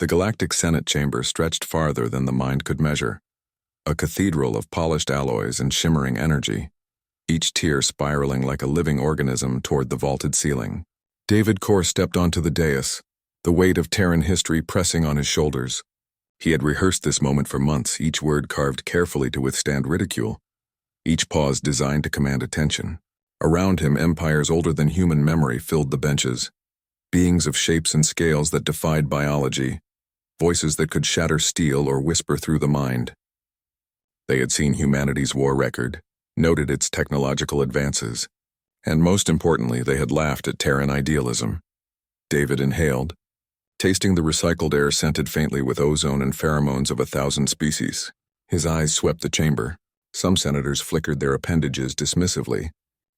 The Galactic Senate chamber stretched farther than the mind could measure, a cathedral of polished alloys and shimmering energy, each tier spiraling like a living organism toward the vaulted ceiling. David Core stepped onto the dais, the weight of Terran history pressing on his shoulders. He had rehearsed this moment for months, each word carved carefully to withstand ridicule, each pause designed to command attention. Around him, empires older than human memory filled the benches, beings of shapes and scales that defied biology, voices that could shatter steel or whisper through the mind. They had seen humanity's war record, noted its technological advances, and most importantly, they had laughed at Terran idealism. David inhaled, tasting the recycled air scented faintly with ozone and pheromones of 1,000 species. His eyes swept the chamber. Some senators flickered their appendages dismissively.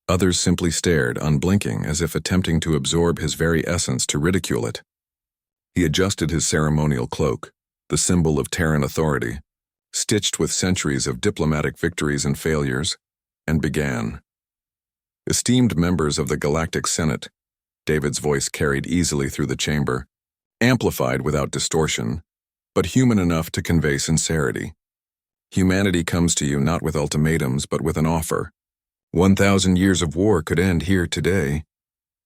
Others simply stared, unblinking, as if attempting to absorb his very essence to ridicule it. He adjusted his ceremonial cloak, the symbol of Terran authority, stitched with centuries of diplomatic victories and failures, and began. Esteemed members of the Galactic Senate, David's voice carried easily through the chamber, amplified without distortion, but human enough to convey sincerity. Humanity comes to you not with ultimatums, but with an offer. 1,000 years of war could end here today.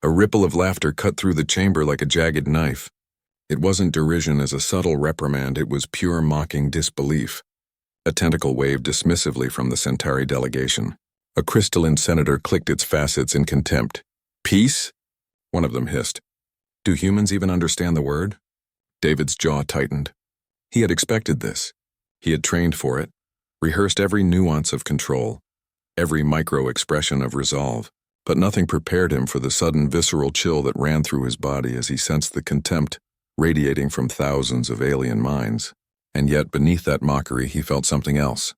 A ripple of laughter cut through the chamber like a jagged knife. It wasn't derision as a subtle reprimand, it was pure mocking disbelief. A tentacle waved dismissively from the Centauri delegation. A crystalline senator clicked its facets in contempt. Peace? One of them hissed. Do humans even understand the word? David's jaw tightened. He had expected this. He had trained for it, rehearsed every nuance of control, every micro-expression of resolve, but nothing prepared him for the sudden visceral chill that ran through his body as he sensed the contempt radiating from thousands of alien minds. And yet, beneath that mockery, he felt something else,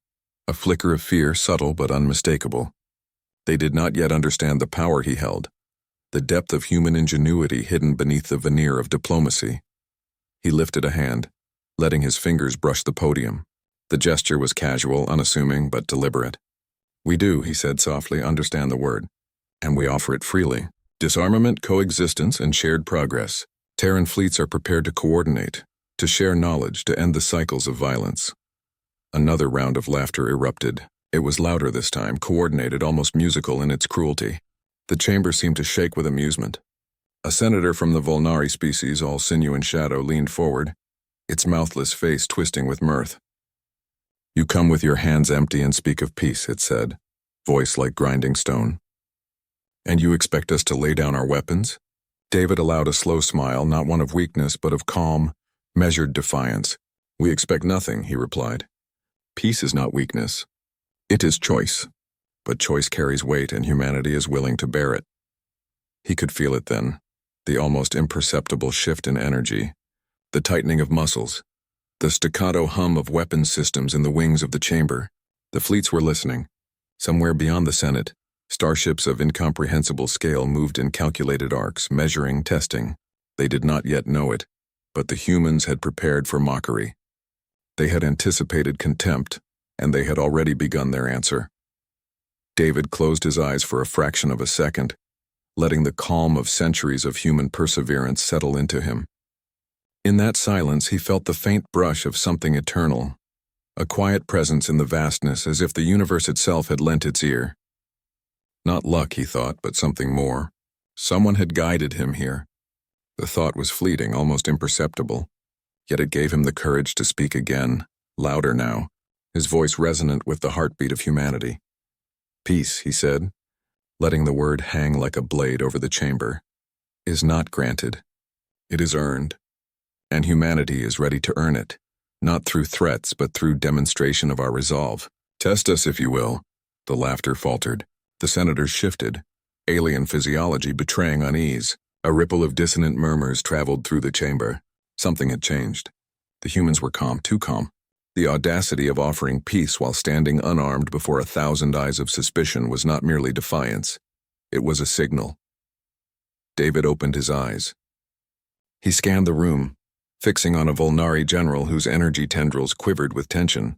a flicker of fear, subtle but unmistakable. They did not yet understand the power he held, the depth of human ingenuity hidden beneath the veneer of diplomacy. He lifted a hand, letting his fingers brush the podium. The gesture was casual, unassuming, but deliberate. We do, he said softly, understand the word. And we offer it freely. Disarmament, coexistence, and shared progress. Terran fleets are prepared to coordinate, to share knowledge, to end the cycles of violence. Another round of laughter erupted. It was louder this time, coordinated, almost musical in its cruelty. The chamber seemed to shake with amusement. A senator from the Volnari species, all sinew and shadow, leaned forward, its mouthless face twisting with mirth. You come with your hands empty and speak of peace, it said, voice like grinding stone. And you expect us to lay down our weapons? David allowed a slow smile, not one of weakness, but of calm, measured defiance. We expect nothing, he replied. Peace is not weakness. It is choice. But choice carries weight, and humanity is willing to bear it. He could feel it then, the almost imperceptible shift in energy, the tightening of muscles, the staccato hum of weapons systems in the wings of the chamber. The fleets were listening. Somewhere beyond the Senate, starships of incomprehensible scale moved in calculated arcs, measuring, testing. They did not yet know it, but the humans had prepared for mockery. They had anticipated contempt, and they had already begun their answer. David closed his eyes for a fraction of a second, letting the calm of centuries of human perseverance settle into him. In that silence, he felt the faint brush of something eternal, a quiet presence in the vastness, as if the universe itself had lent its ear. Not luck, he thought, but something more. Someone had guided him here. The thought was fleeting, almost imperceptible, yet it gave him the courage to speak again, louder now, his voice resonant with the heartbeat of humanity. Peace, he said, letting the word hang like a blade over the chamber, is not granted. It is earned. And humanity is ready to earn it, not through threats, but through demonstration of our resolve. Test us, if you will. The laughter faltered. The senators shifted, alien physiology betraying unease. A ripple of dissonant murmurs traveled through the chamber. Something had changed. The humans were calm, too calm. The audacity of offering peace while standing unarmed before 1,000 eyes of suspicion was not merely defiance. It was a signal. David opened his eyes. He scanned the room, fixing on a Volnari general whose energy tendrils quivered with tension.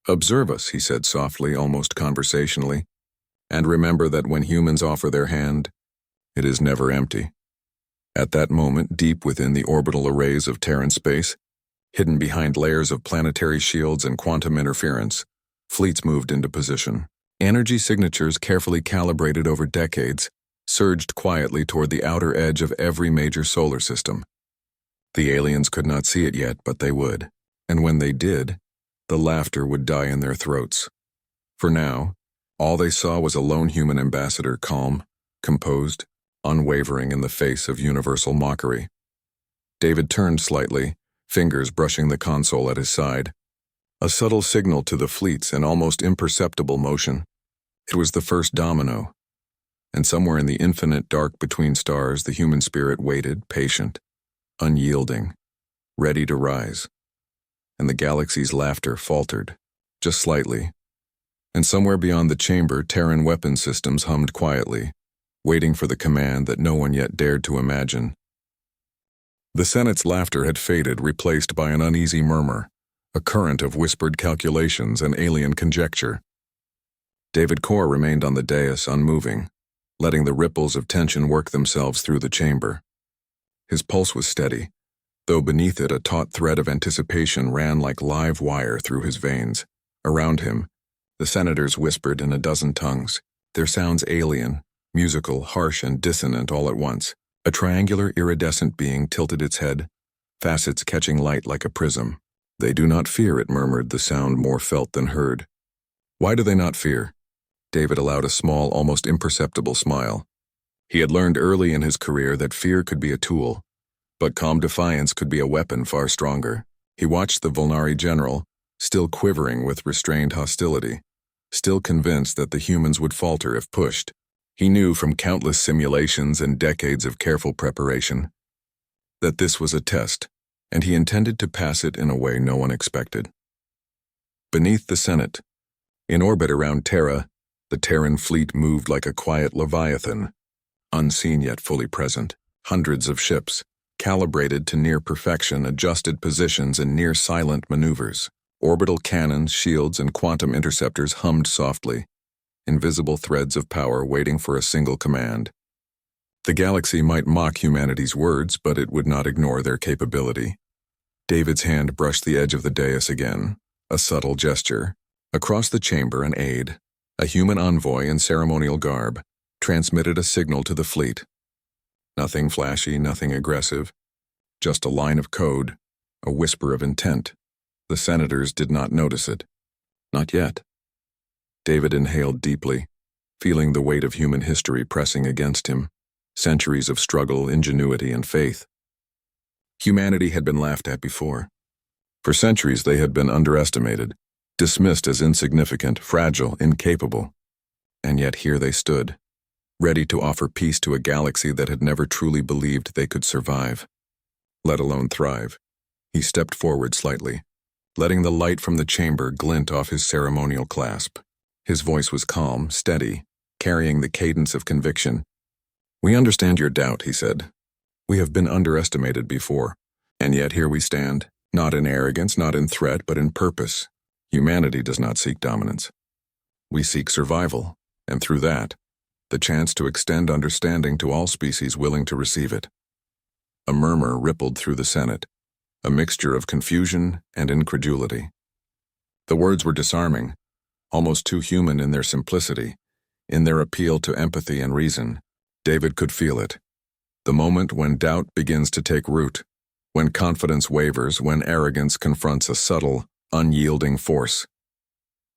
Observe us, he said softly, almost conversationally, and remember that when humans offer their hand, it is never empty. At that moment, deep within the orbital arrays of Terran space, Hidden behind layers of planetary shields and quantum interference, fleets moved into position. Energy signatures carefully calibrated over decades surged quietly toward the outer edge of every major solar system. The aliens could not see it yet, but they would. And when they did, the laughter would die in their throats. For now, all they saw was a lone human ambassador, calm, composed, unwavering in the face of universal mockery. David turned slightly, fingers brushing the console at his side. A subtle signal to the fleets, an almost imperceptible motion. It was the first domino. And somewhere in the infinite dark between stars, the human spirit waited, patient, unyielding, ready to rise. And the galaxy's laughter faltered, just slightly. And somewhere beyond the chamber, Terran weapon systems hummed quietly, waiting for the command that no one yet dared to imagine. The Senate's laughter had faded, replaced by an uneasy murmur, a current of whispered calculations and alien conjecture. David Core remained on the dais, unmoving, letting the ripples of tension work themselves through the chamber. His pulse was steady, though beneath it a taut thread of anticipation ran like live wire through his veins. Around him, the senators whispered in a dozen tongues, their sounds alien, musical, harsh, and dissonant all at once. A triangular iridescent being tilted its head, facets catching light like a prism. They do not fear, it murmured, the sound more felt than heard. Why do they not fear? David allowed a small, almost imperceptible smile. He had learned early in his career that fear could be a tool, but calm defiance could be a weapon far stronger. He watched the Volnari general, still quivering with restrained hostility, still convinced that the humans would falter if pushed. He knew from countless simulations and decades of careful preparation that this was a test, and he intended to pass it in a way no one expected. Beneath the Senate, in orbit around Terra, the Terran fleet moved like a quiet leviathan, unseen yet fully present. Hundreds of ships, calibrated to near perfection, adjusted positions in near-silent maneuvers. Orbital cannons, shields, and quantum interceptors hummed softly, invisible threads of power waiting for a single command. The galaxy might mock humanity's words, but it would not ignore their capability. David's hand brushed the edge of the dais again, a subtle gesture. Across the chamber, an aide, a human envoy in ceremonial garb, transmitted a signal to the fleet. Nothing flashy, nothing aggressive, just a line of code, a whisper of intent. The senators did not notice it. Not yet. David inhaled deeply, feeling the weight of human history pressing against him, centuries of struggle, ingenuity, and faith. Humanity had been laughed at before. For centuries they had been underestimated, dismissed as insignificant, fragile, incapable. And yet here they stood, ready to offer peace to a galaxy that had never truly believed they could survive, let alone thrive. He stepped forward slightly, letting the light from the chamber glint off his ceremonial clasp. His voice was calm, steady, carrying the cadence of conviction. "We understand your doubt," he said. "We have been underestimated before, and yet here we stand, not in arrogance, not in threat, but in purpose. Humanity does not seek dominance. We seek survival, and through that, the chance to extend understanding to all species willing to receive it." A murmur rippled through the Senate, a mixture of confusion and incredulity. The words were disarming, almost too human in their simplicity, in their appeal to empathy and reason. David could feel it. The moment when doubt begins to take root, when confidence wavers, when arrogance confronts a subtle, unyielding force.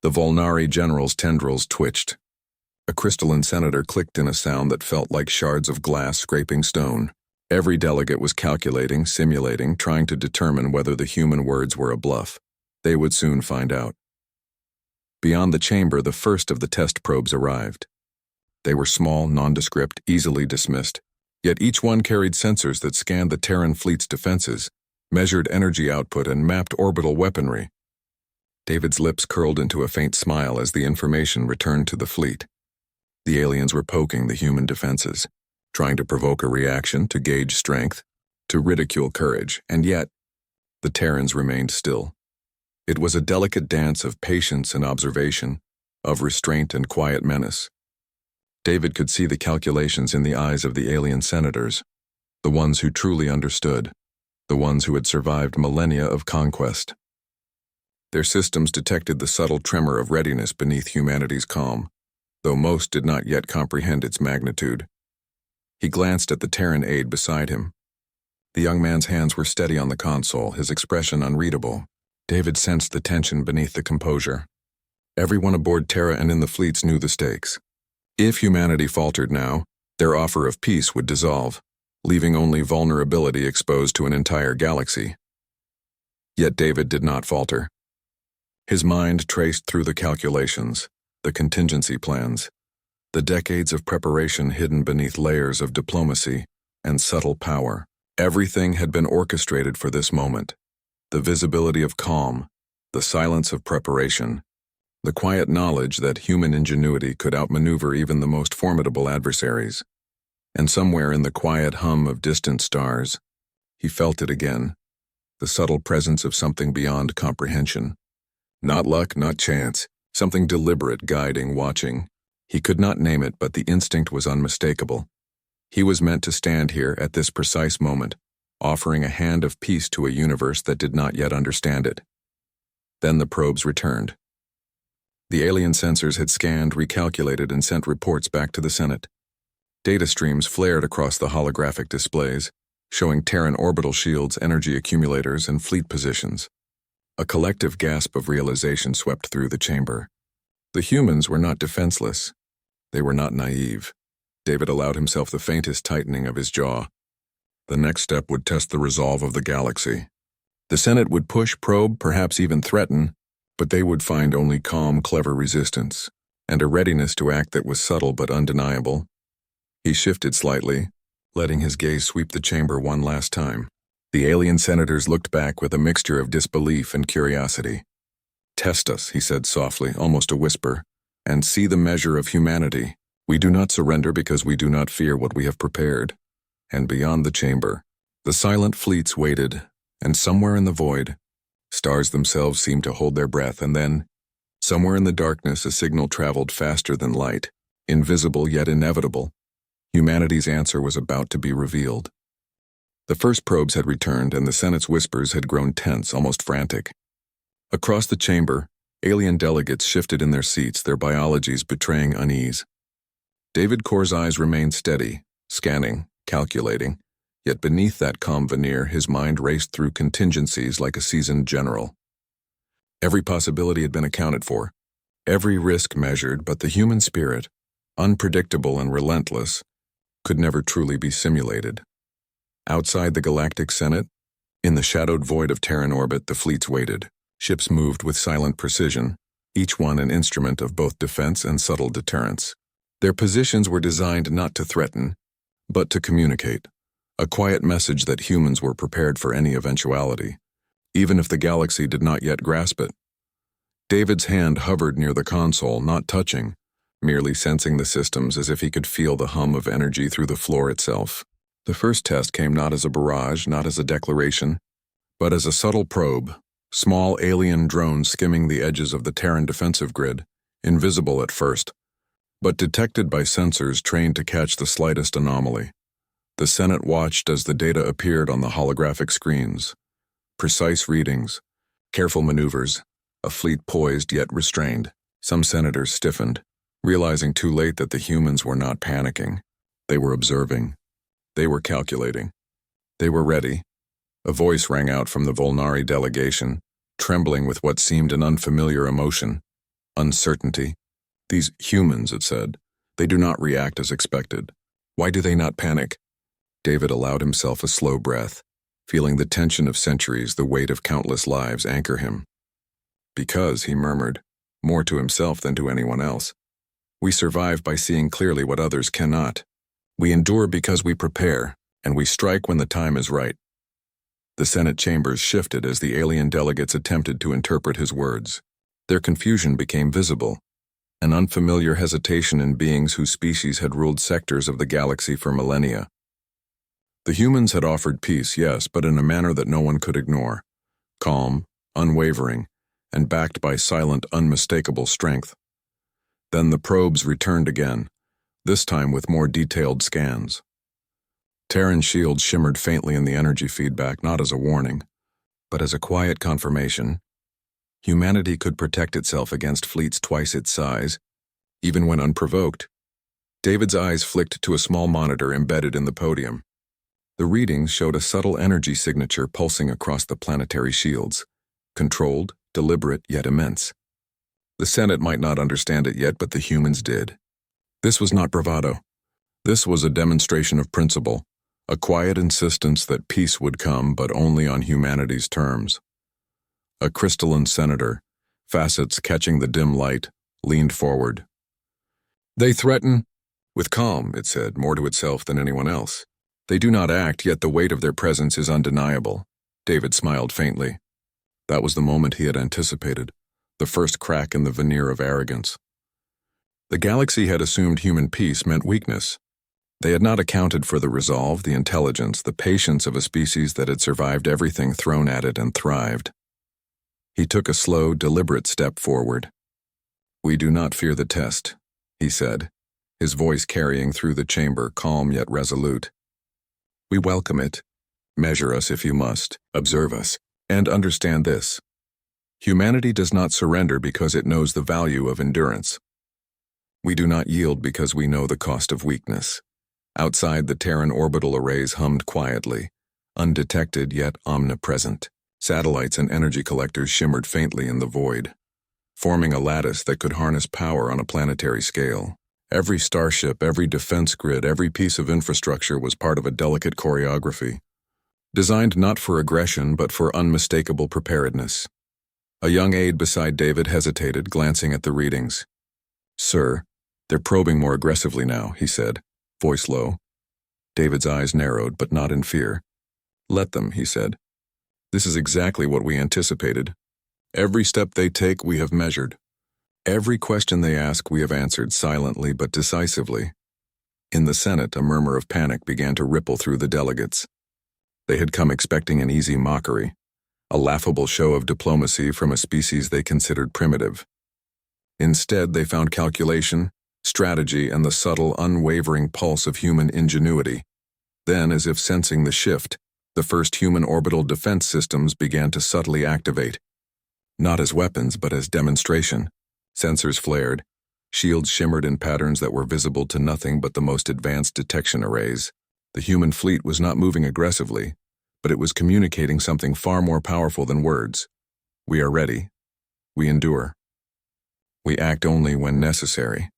The Volnari general's tendrils twitched. A crystalline senator clicked in a sound that felt like shards of glass scraping stone. Every delegate was calculating, simulating, trying to determine whether the human words were a bluff. They would soon find out. Beyond the chamber, the first of the test probes arrived. They were small, nondescript, easily dismissed, yet each one carried sensors that scanned the Terran fleet's defenses, measured energy output, and mapped orbital weaponry. David's lips curled into a faint smile as the information returned to the fleet. The aliens were poking the human defenses, trying to provoke a reaction, to gauge strength, to ridicule courage, and yet the Terrans remained still. It was a delicate dance of patience and observation, of restraint and quiet menace. David could see the calculations in the eyes of the alien senators, the ones who truly understood. the ones who had survived millennia of conquest. Their systems detected the subtle tremor of readiness beneath humanity's calm, though most did not yet comprehend its magnitude. He glanced at the Terran aide beside him. The young man's hands were steady on the console, his expression unreadable. David sensed the tension beneath the composure. Everyone aboard Terra and in the fleets knew the stakes. If humanity faltered now, their offer of peace would dissolve, leaving only vulnerability exposed to an entire galaxy. Yet David did not falter. His mind traced through the calculations, the contingency plans, the decades of preparation hidden beneath layers of diplomacy and subtle power. Everything had been orchestrated for this moment. The visibility of calm, the silence of preparation, the quiet knowledge that human ingenuity could outmaneuver even the most formidable adversaries. And somewhere in the quiet hum of distant stars, he felt it again, the subtle presence of something beyond comprehension. Not luck, not chance, something deliberate, guiding, watching. He could not name it, but the instinct was unmistakable. He was meant to stand here at this precise moment, offering a hand of peace to a universe that did not yet understand it. Then the probes returned. The alien sensors had scanned, recalculated, and sent reports back to the Senate. Data streams flared across the holographic displays, showing Terran orbital shields, energy accumulators, and fleet positions. A collective gasp of realization swept through the chamber. The humans were not defenseless. They were not naive. David allowed himself the faintest tightening of his jaw. The next step would test the resolve of the galaxy. The Senate would push, probe, perhaps even threaten, but they would find only calm, clever resistance, and a readiness to act that was subtle but undeniable. He shifted slightly, letting his gaze sweep the chamber one last time. The alien senators looked back with a mixture of disbelief and curiosity. "Test us," he said softly, almost a whisper, "and see the measure of humanity. We do not surrender because we do not fear what we have prepared." And beyond the chamber, the silent fleets waited, and somewhere in the void, stars themselves seemed to hold their breath, and then, somewhere in the darkness, a signal traveled faster than light, invisible yet inevitable. Humanity's answer was about to be revealed. The first probes had returned, and the Senate's whispers had grown tense, almost frantic. Across the chamber, alien delegates shifted in their seats, their biologies betraying unease. David Core's eyes remained steady, scanning, calculating, yet beneath that calm veneer his mind raced through contingencies like a seasoned general. Every possibility had been accounted for, every risk measured, but the human spirit, unpredictable and relentless, could never truly be simulated. Outside the Galactic Senate, in the shadowed void of Terran orbit, the fleets waited. Ships moved with silent precision, each one an instrument of both defense and subtle deterrence. Their positions were designed not to threaten, but to communicate, a quiet message that humans were prepared for any eventuality, even if the galaxy did not yet grasp it. David's hand hovered near the console, not touching, merely sensing the systems as if he could feel the hum of energy through the floor itself. The first test came not as a barrage, not as a declaration, but as a subtle probe, small alien drones skimming the edges of the Terran defensive grid, invisible at first, but detected by sensors trained to catch the slightest anomaly. The Senate watched as the data appeared on the holographic screens. Precise readings, careful maneuvers, a fleet poised yet restrained. Some senators stiffened, realizing too late that the humans were not panicking. They were observing. They were calculating. They were ready. A voice rang out from the Volnari delegation, trembling with what seemed an unfamiliar emotion. Uncertainty. "These humans," it said, "they do not react as expected. Why do they not panic?" David allowed himself a slow breath, feeling the tension of centuries, the weight of countless lives anchor him. "Because," he murmured, more to himself than to anyone else, "we survive by seeing clearly what others cannot. We endure because we prepare, and we strike when the time is right." The Senate chambers shifted as the alien delegates attempted to interpret his words. Their confusion became visible, an unfamiliar hesitation in beings whose species had ruled sectors of the galaxy for millennia. The humans had offered peace, yes, but in a manner that no one could ignore, calm, unwavering, and backed by silent, unmistakable strength. Then the probes returned again, this time with more detailed scans. Terran's shield shimmered faintly in the energy feedback, not as a warning, but as a quiet confirmation. Humanity could protect itself against fleets twice its size, even when unprovoked. David's eyes flicked to a small monitor embedded in the podium. The readings showed a subtle energy signature pulsing across the planetary shields, controlled, deliberate, yet immense. The Senate might not understand it yet, but the humans did. This was not bravado. This was a demonstration of principle, a quiet insistence that peace would come, but only on humanity's terms. A crystalline senator, facets catching the dim light, leaned forward. "They threaten," with calm, it said, more to itself than anyone else. "They do not act, yet the weight of their presence is undeniable." David smiled faintly. That was the moment he had anticipated, the first crack in the veneer of arrogance. The galaxy had assumed human peace meant weakness. They had not accounted for the resolve, the intelligence, the patience of a species that had survived everything thrown at it and thrived. He took a slow, deliberate step forward. "We do not fear the test," he said, his voice carrying through the chamber, calm yet resolute. "We welcome it. Measure us if you must, observe us, and understand this. Humanity does not surrender because it knows the value of endurance. We do not yield because we know the cost of weakness." Outside, the Terran orbital arrays hummed quietly, undetected yet omnipresent. Satellites and energy collectors shimmered faintly in the void, forming a lattice that could harness power on a planetary scale. Every starship, every defense grid, every piece of infrastructure was part of a delicate choreography, designed not for aggression but for unmistakable preparedness. A young aide beside David hesitated, glancing at the readings. "Sir, they're probing more aggressively now," he said, voice low. David's eyes narrowed, but not in fear. "Let them," he said. "This is exactly what we anticipated. Every step they take, we have measured. Every question they ask, we have answered silently but decisively." In the Senate, a murmur of panic began to ripple through the delegates. They had come expecting an easy mockery, a laughable show of diplomacy from a species they considered primitive. Instead, they found calculation, strategy, and the subtle, unwavering pulse of human ingenuity. Then, as if sensing the shift, the first human orbital defense systems began to subtly activate. Not as weapons, but as demonstration. Sensors flared. Shields shimmered in patterns that were visible to nothing but the most advanced detection arrays. The human fleet was not moving aggressively, but it was communicating something far more powerful than words. "We are ready. We endure. We act only when necessary."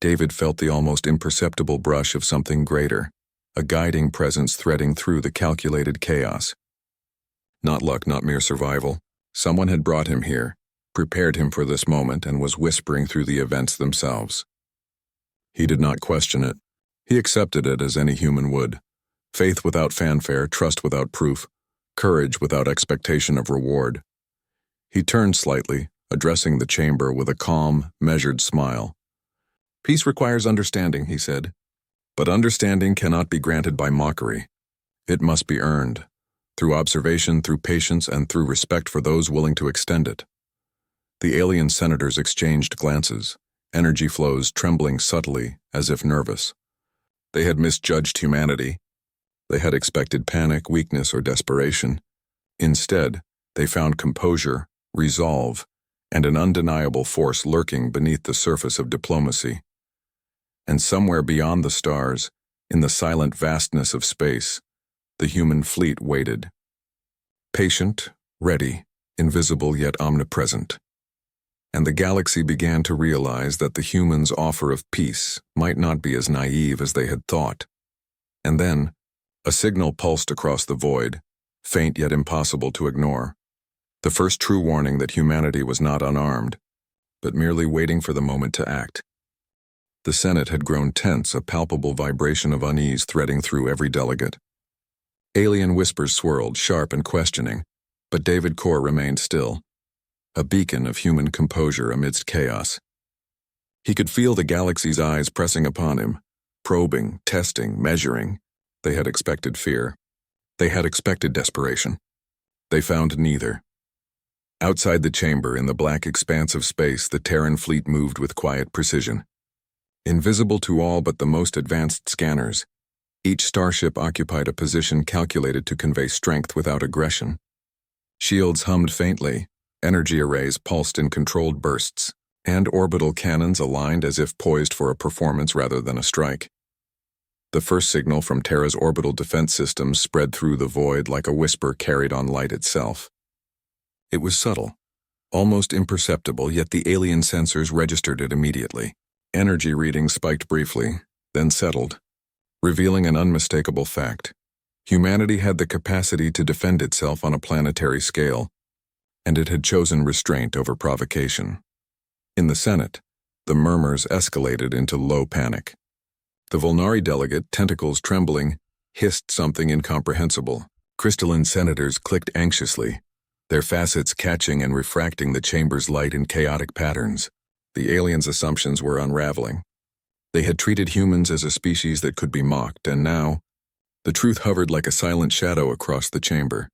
David felt the almost imperceptible brush of something greater, a guiding presence threading through the calculated chaos. Not luck, not mere survival. Someone had brought him here, prepared him for this moment, and was whispering through the events themselves. He did not question it. He accepted it as any human would. Faith without fanfare, trust without proof, courage without expectation of reward. He turned slightly, addressing the chamber with a calm, measured smile. "Peace requires understanding," he said. "But understanding cannot be granted by mockery. It must be earned, through observation, through patience, and through respect for those willing to extend it." The alien senators exchanged glances, energy flows trembling subtly, as if nervous. They had misjudged humanity. They had expected panic, weakness, or desperation. Instead, they found composure, resolve, and an undeniable force lurking beneath the surface of diplomacy. And somewhere beyond the stars, in the silent vastness of space, the human fleet waited. Patient, ready, invisible yet omnipresent. And the galaxy began to realize that the humans' offer of peace might not be as naive as they had thought. And then, a signal pulsed across the void, faint yet impossible to ignore. The first true warning that humanity was not unarmed, but merely waiting for the moment to act. The Senate had grown tense, a palpable vibration of unease threading through every delegate. Alien whispers swirled, sharp and questioning, but David Core remained still, a beacon of human composure amidst chaos. He could feel the galaxy's eyes pressing upon him, probing, testing, measuring. They had expected fear. They had expected desperation. They found neither. Outside the chamber, in the black expanse of space, the Terran fleet moved with quiet precision. Invisible to all but the most advanced scanners, Each starship occupied a position calculated to convey strength without aggression. Shields hummed faintly, energy arrays pulsed in controlled bursts, and orbital cannons aligned as if poised for a performance rather than a strike. The first signal from Terra's orbital defense systems spread through the void like a whisper carried on light itself. It was subtle, almost imperceptible, yet the alien sensors registered it immediately. Energy readings spiked briefly, then settled, revealing an unmistakable fact. Humanity had the capacity to defend itself on a planetary scale, and it had chosen restraint over provocation. In the Senate, the murmurs escalated into low panic. The Volnari delegate, tentacles trembling, hissed something incomprehensible. Crystalline senators clicked anxiously, their facets catching and refracting the chamber's light in chaotic patterns. The aliens' assumptions were unraveling. They had treated humans as a species that could be mocked, and now, the truth hovered like a silent shadow across the chamber.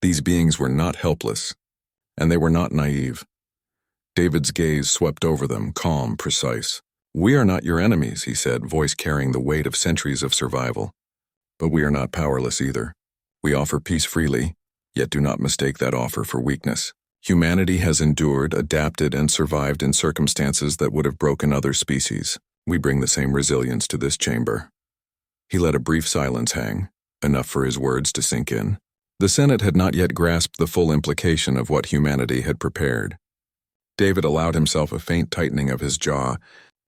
These beings were not helpless, and they were not naive. David's gaze swept over them, calm, precise. "We are not your enemies," he said, voice carrying the weight of centuries of survival. "But we are not powerless either. We offer peace freely, yet do not mistake that offer for weakness. Humanity has endured, adapted, and survived in circumstances that would have broken other species. We bring the same resilience to this chamber." He let a brief silence hang, enough for his words to sink in. The Senate had not yet grasped the full implication of what humanity had prepared. David allowed himself a faint tightening of his jaw,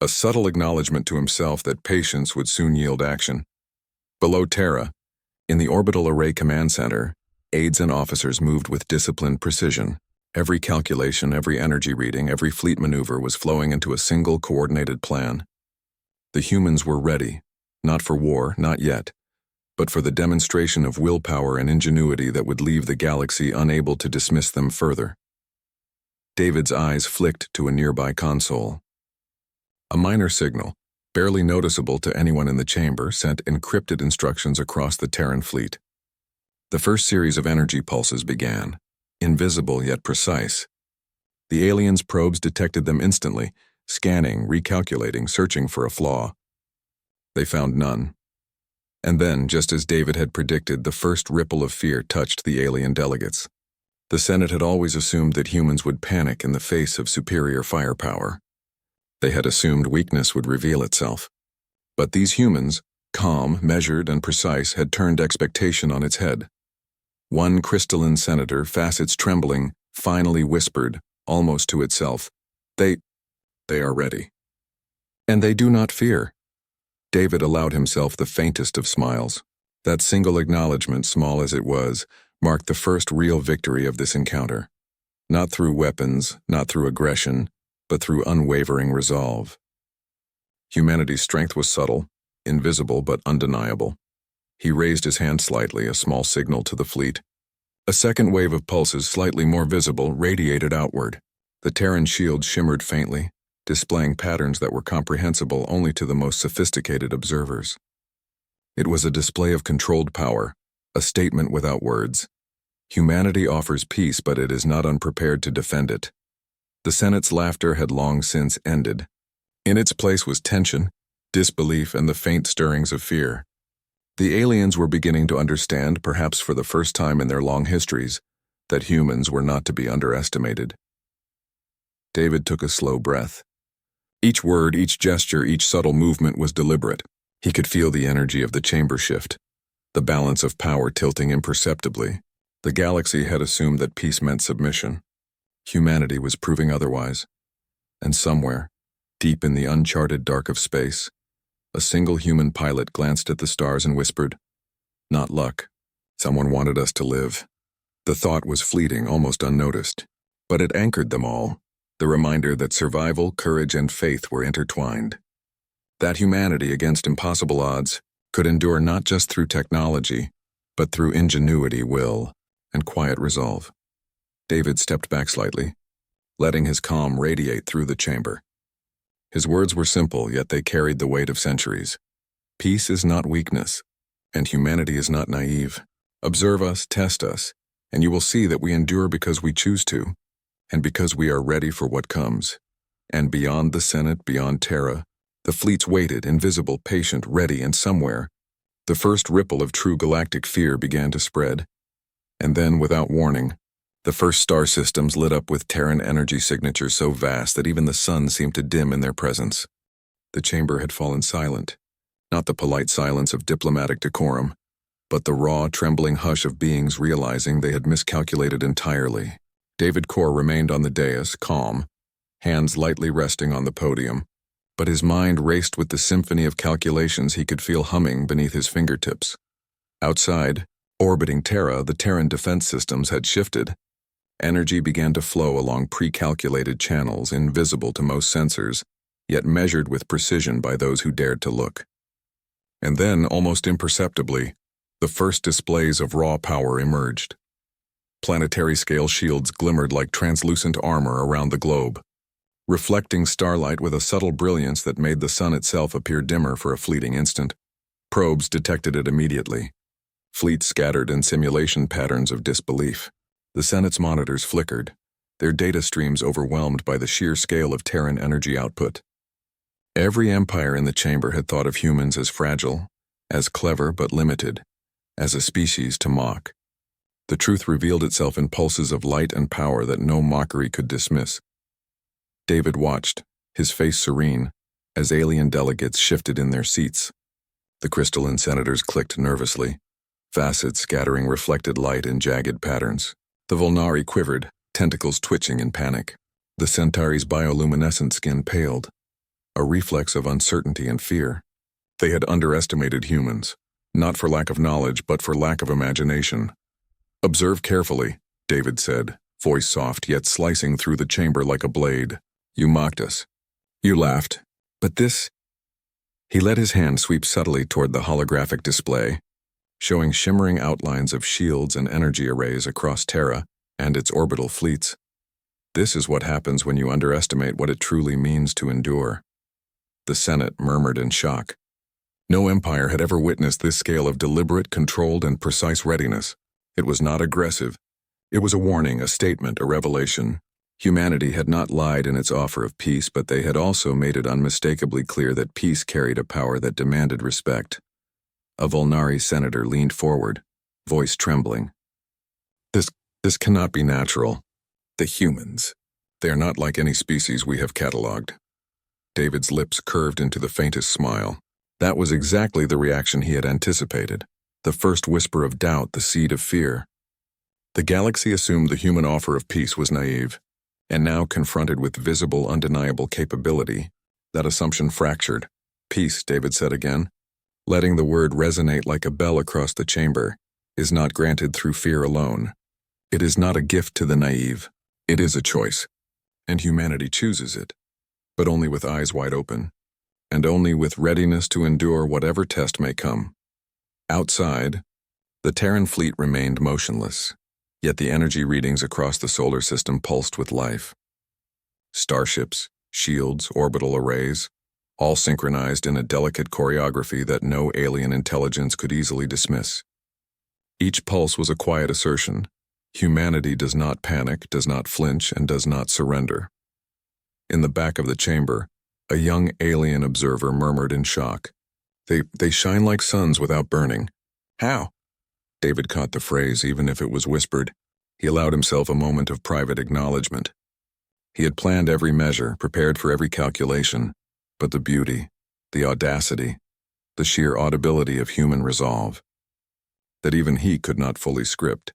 a subtle acknowledgement to himself that patience would soon yield action. Below Terra, in the Orbital Array Command Center, aides and officers moved with disciplined precision. Every calculation, every energy reading, every fleet maneuver was flowing into a single coordinated plan. The humans were ready, not for war, not yet, but for the demonstration of willpower and ingenuity that would leave the galaxy unable to dismiss them further. David's eyes flicked to a nearby console. A minor signal, barely noticeable to anyone in the chamber, sent encrypted instructions across the Terran fleet. The first series of energy pulses began, invisible yet precise. The aliens' probes detected them instantly, scanning, recalculating, searching for a flaw. They found none. And then, just as David had predicted, the first ripple of fear touched the alien delegates. The Senate had always assumed that humans would panic in the face of superior firepower. They had assumed weakness would reveal itself. But these humans, calm, measured, and precise, had turned expectation on its head. One crystalline senator, facets trembling, finally whispered, almost to itself, They are ready. And they do not fear." David allowed himself the faintest of smiles. That single acknowledgement, small as it was, marked the first real victory of this encounter. Not through weapons, not through aggression, but through unwavering resolve. Humanity's strength was subtle, invisible but undeniable. He raised his hand slightly, a small signal to the fleet. A second wave of pulses, slightly more visible, radiated outward. The Terran shield shimmered faintly, displaying patterns that were comprehensible only to the most sophisticated observers. It was a display of controlled power, a statement without words. Humanity offers peace, but it is not unprepared to defend it. The Senate's laughter had long since ended. In its place was tension, disbelief, and the faint stirrings of fear. The aliens were beginning to understand, perhaps for the first time in their long histories, that humans were not to be underestimated. David took a slow breath. Each word, each gesture, each subtle movement was deliberate. He could feel the energy of the chamber shift, the balance of power tilting imperceptibly. The galaxy had assumed that peace meant submission. Humanity was proving otherwise. And somewhere, deep in the uncharted dark of space, a single human pilot glanced at the stars and whispered, "Not luck. Someone wanted us to live." The thought was fleeting, almost unnoticed, but it anchored them all. The reminder that survival, courage, and faith were intertwined. That humanity, against impossible odds, could endure not just through technology, but through ingenuity, will, and quiet resolve. David stepped back slightly, letting his calm radiate through the chamber. His words were simple, yet they carried the weight of centuries. Peace is not weakness, and humanity is not naive. Observe us, test us, and you will see that we endure because we choose to, and because we are ready for what comes. And beyond the Senate, beyond Terra, the fleets waited, invisible, patient, ready, and somewhere, The first ripple of true galactic fear began to spread, and then, without warning, the first star systems lit up with Terran energy signatures so vast that even the sun seemed to dim in their presence. The chamber had fallen silent, not the polite silence of diplomatic decorum, but the raw, trembling hush of beings realizing they had miscalculated entirely. David Core remained on the dais, calm, hands lightly resting on the podium, but his mind raced with the symphony of calculations he could feel humming beneath his fingertips. Outside, orbiting Terra, the Terran defense systems had shifted. Energy began to flow along pre-calculated channels invisible to most sensors, yet measured with precision by those who dared to look. And then, almost imperceptibly, the first displays of raw power emerged. Planetary-scale shields glimmered like translucent armor around the globe, reflecting starlight with a subtle brilliance that made the sun itself appear dimmer for a fleeting instant. Probes detected it immediately. Fleets scattered in simulation patterns of disbelief. The Senate's monitors flickered, their data streams overwhelmed by the sheer scale of Terran energy output. Every empire in the chamber had thought of humans as fragile, as clever but limited, as a species to mock. The truth revealed itself in pulses of light and power that no mockery could dismiss. David watched, his face serene, as alien delegates shifted in their seats. The crystalline senators clicked nervously, facets scattering reflected light in jagged patterns. The Volnari quivered, tentacles twitching in panic. The Centauri's bioluminescent skin paled, a reflex of uncertainty and fear. They had underestimated humans, not for lack of knowledge, but for lack of imagination. "Observe carefully," David said, voice soft yet slicing through the chamber like a blade. "You mocked us. You laughed. But this—" He let his hand sweep subtly toward the holographic display, showing shimmering outlines of shields and energy arrays across Terra and its orbital fleets. "This is what happens when you underestimate what it truly means to endure." The Senate murmured in shock. No empire had ever witnessed this scale of deliberate, controlled, and precise readiness. It was not aggressive. It was a warning, a statement, a revelation. Humanity had not lied in its offer of peace, but they had also made it unmistakably clear that peace carried a power that demanded respect. A Volnari senator leaned forward, voice trembling. This cannot be natural. The humans. They are not like any species we have catalogued." David's lips curved into the faintest smile. That was exactly the reaction he had anticipated. The first whisper of doubt, the seed of fear. The galaxy assumed the human offer of peace was naive, and now confronted with visible, undeniable capability, that assumption fractured. "Peace," David said again, letting the word resonate like a bell across the chamber, "is not granted through fear alone. It is not a gift to the naive. It is a choice, and humanity chooses it, but only with eyes wide open, and only with readiness to endure whatever test may come." Outside, the Terran fleet remained motionless, yet the energy readings across the solar system pulsed with life. Starships, shields, orbital arrays, all synchronized in a delicate choreography that no alien intelligence could easily dismiss. Each pulse was a quiet assertion. Humanity does not panic, does not flinch, and does not surrender. In the back of the chamber, a young alien observer murmured in shock. They shine like suns without burning." "How?" David caught the phrase, even if it was whispered. He allowed himself a moment of private acknowledgement. He had planned every measure, prepared for every calculation, but the beauty, the audacity, the sheer audibility of human resolve, that even he could not fully script.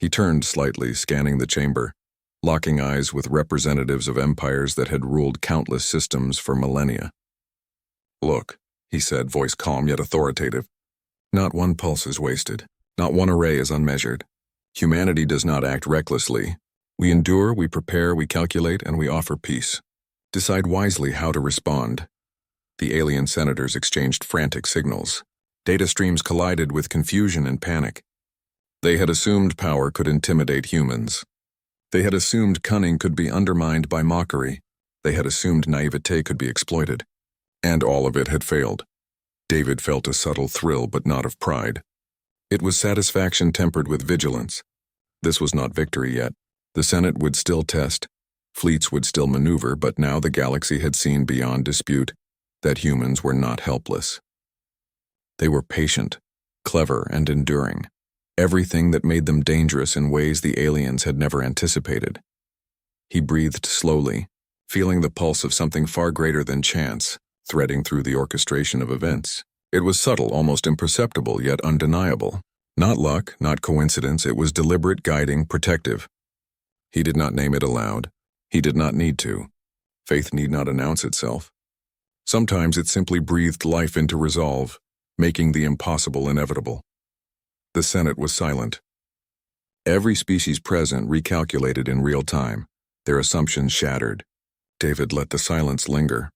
He turned slightly, scanning the chamber, locking eyes with representatives of empires that had ruled countless systems for millennia. "Look," he said, voice calm yet authoritative. "Not one pulse is wasted. Not one array is unmeasured. Humanity does not act recklessly. We endure, we prepare, we calculate, and we offer peace. Decide wisely how to respond." The alien senators exchanged frantic signals. Data streams collided with confusion and panic. They had assumed power could intimidate humans. They had assumed cunning could be undermined by mockery. They had assumed naivete could be exploited. And all of it had failed. David felt a subtle thrill, but not of pride. It was satisfaction tempered with vigilance. This was not victory yet. The Senate would still test. Fleets would still maneuver, but now the galaxy had seen beyond dispute that humans were not helpless. They were patient, clever, and enduring. Everything that made them dangerous in ways the aliens had never anticipated. He breathed slowly, feeling the pulse of something far greater than chance, threading through the orchestration of events. It was subtle, almost imperceptible, yet undeniable. Not luck, not coincidence, it was deliberate, guiding, protective. He did not name it aloud. He did not need to. Faith need not announce itself. Sometimes it simply breathed life into resolve, making the impossible inevitable. The Senate was silent. Every species present recalculated in real time, their assumptions shattered. David let the silence linger,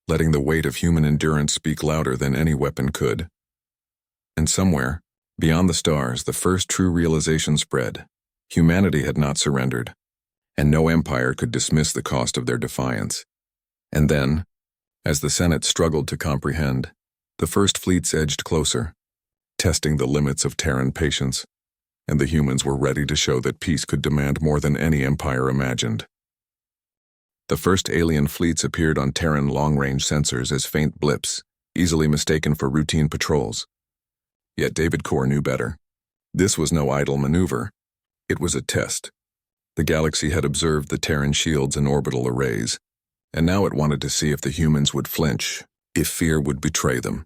letting the weight of human endurance speak louder than any weapon could. And somewhere, beyond the stars, the first true realization spread. Humanity had not surrendered, and no empire could dismiss the cost of their defiance. And then, as the Senate struggled to comprehend, the first fleets edged closer, testing the limits of Terran patience, and the humans were ready to show that peace could demand more than any empire imagined. The first alien fleets appeared on Terran long-range sensors as faint blips, easily mistaken for routine patrols. Yet David Core knew better. This was no idle maneuver. It was a test. The galaxy had observed the Terran shields and orbital arrays, and now it wanted to see if the humans would flinch, if fear would betray them.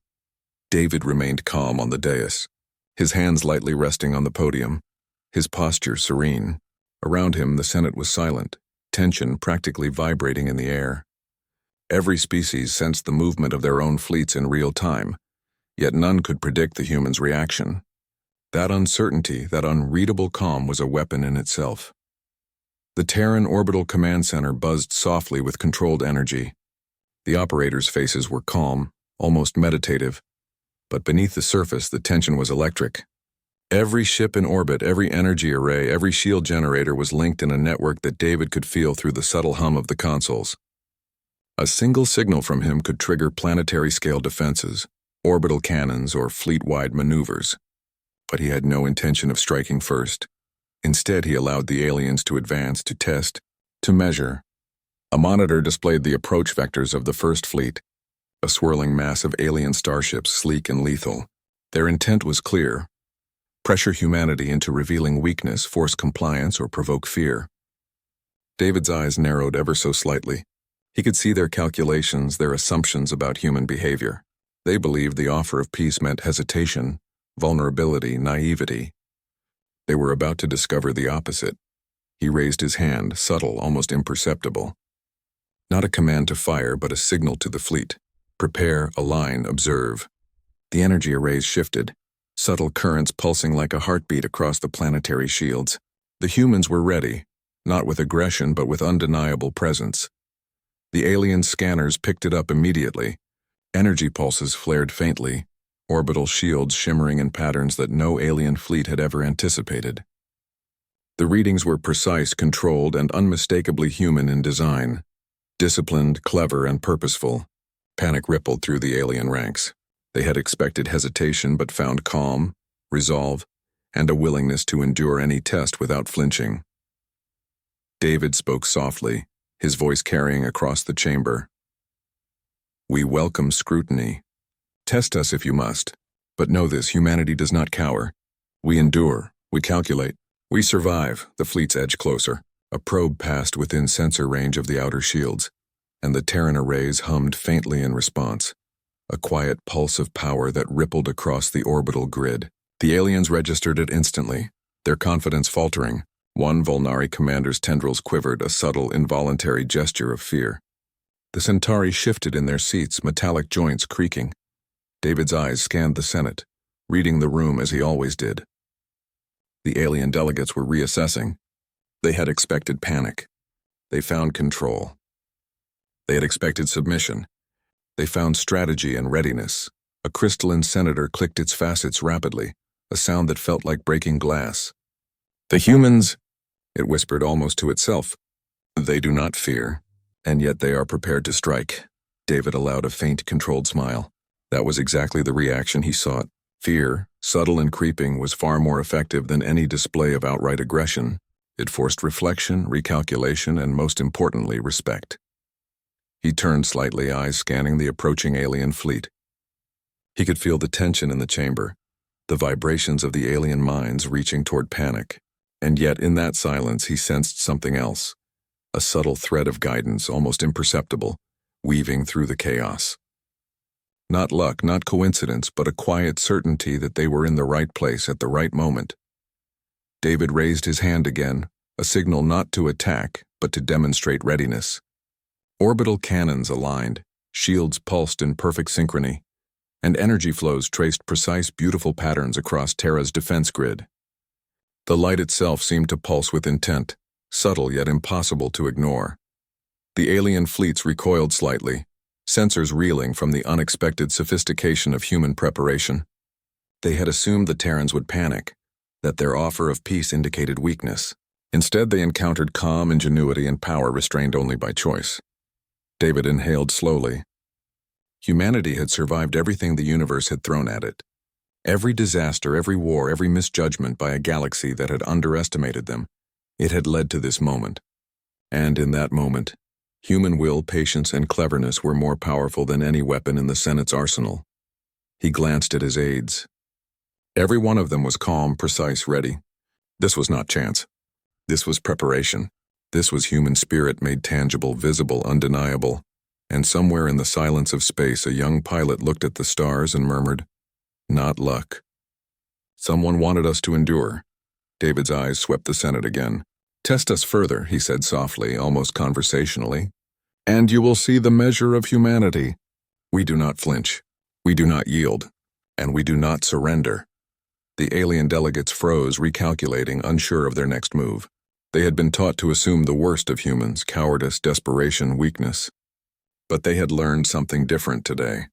David remained calm on the dais, his hands lightly resting on the podium, his posture serene. Around him, the Senate was silent, tension practically vibrating in the air. Every species sensed the movement of their own fleets in real time, yet none could predict the humans' reaction. That uncertainty, that unreadable calm was a weapon in itself. The Terran Orbital Command Center buzzed softly with controlled energy. The operators' faces were calm, almost meditative, but beneath the surface the tension was electric. Every ship in orbit, every energy array, every shield generator was linked in a network that David could feel through the subtle hum of the consoles. A single signal from him could trigger planetary-scale defenses, orbital cannons, or fleet-wide maneuvers. But he had no intention of striking first. Instead, he allowed the aliens to advance, to test, to measure. A monitor displayed the approach vectors of the first fleet, a swirling mass of alien starships, sleek and lethal. Their intent was clear: pressure humanity into revealing weakness, force compliance, or provoke fear. David's eyes narrowed ever so slightly. He could see their calculations, their assumptions about human behavior. They believed the offer of peace meant hesitation, vulnerability, naivety. They were about to discover the opposite. He raised his hand, subtle, almost imperceptible. Not a command to fire, but a signal to the fleet. Prepare, align, observe. The energy arrays shifted, subtle currents pulsing like a heartbeat across the planetary shields. The humans were ready, not with aggression but with undeniable presence. The alien scanners picked it up immediately. Energy pulses flared faintly, orbital shields shimmering in patterns that no alien fleet had ever anticipated. The readings were precise, controlled, and unmistakably human in design. Disciplined, clever, and purposeful. Panic rippled through the alien ranks. They had expected hesitation but found calm, resolve, and a willingness to endure any test without flinching. David spoke softly, his voice carrying across the chamber. We welcome scrutiny. Test us if you must, but know this: humanity does not cower. We endure, we calculate, we survive. The fleets edged closer. A probe passed within sensor range of the outer shields, and the Terran arrays hummed faintly in response, a quiet pulse of power that rippled across the orbital grid. The aliens registered it instantly, their confidence faltering. One Volnari commander's tendrils quivered, a subtle, involuntary gesture of fear. The Centauri shifted in their seats, metallic joints creaking. David's eyes scanned the Senate, reading the room as he always did. The alien delegates were reassessing. They had expected panic. They found control. They had expected submission. They found strategy and readiness. A crystalline senator clicked its facets rapidly, a sound that felt like breaking glass. The humans, it whispered almost to itself, they do not fear, and yet they are prepared to strike. David allowed a faint, controlled smile. That was exactly the reaction he sought. Fear, subtle and creeping, was far more effective than any display of outright aggression. It forced reflection, recalculation, and most importantly, respect. He turned slightly, eyes scanning the approaching alien fleet. He could feel the tension in the chamber, the vibrations of the alien minds reaching toward panic. And yet in that silence he sensed something else, a subtle thread of guidance, almost imperceptible, weaving through the chaos. Not luck, not coincidence, but a quiet certainty that they were in the right place at the right moment. David raised his hand again, a signal not to attack, but to demonstrate readiness. Orbital cannons aligned, shields pulsed in perfect synchrony, and energy flows traced precise, beautiful patterns across Terra's defense grid. The light itself seemed to pulse with intent, subtle yet impossible to ignore. The alien fleets recoiled slightly, sensors reeling from the unexpected sophistication of human preparation. They had assumed the Terrans would panic, that their offer of peace indicated weakness. Instead, they encountered calm ingenuity and power restrained only by choice. David inhaled slowly. Humanity had survived everything the universe had thrown at it. Every disaster, every war, every misjudgment by a galaxy that had underestimated them. It had led to this moment. And in that moment, human will, patience, and cleverness were more powerful than any weapon in the Senate's arsenal. He glanced at his aides. Every one of them was calm, precise, ready. This was not chance. This was preparation. This was human spirit made tangible, visible, undeniable. And somewhere in the silence of space, a young pilot looked at the stars and murmured, "Not luck." Someone wanted us to endure. David's eyes swept the Senate again. "Test us further," he said softly, almost conversationally, "and you will see the measure of humanity. We do not flinch. We do not yield. And we do not surrender." The alien delegates froze, recalculating, unsure of their next move. They had been taught to assume the worst of humans, cowardice, desperation, weakness. But they had learned something different today.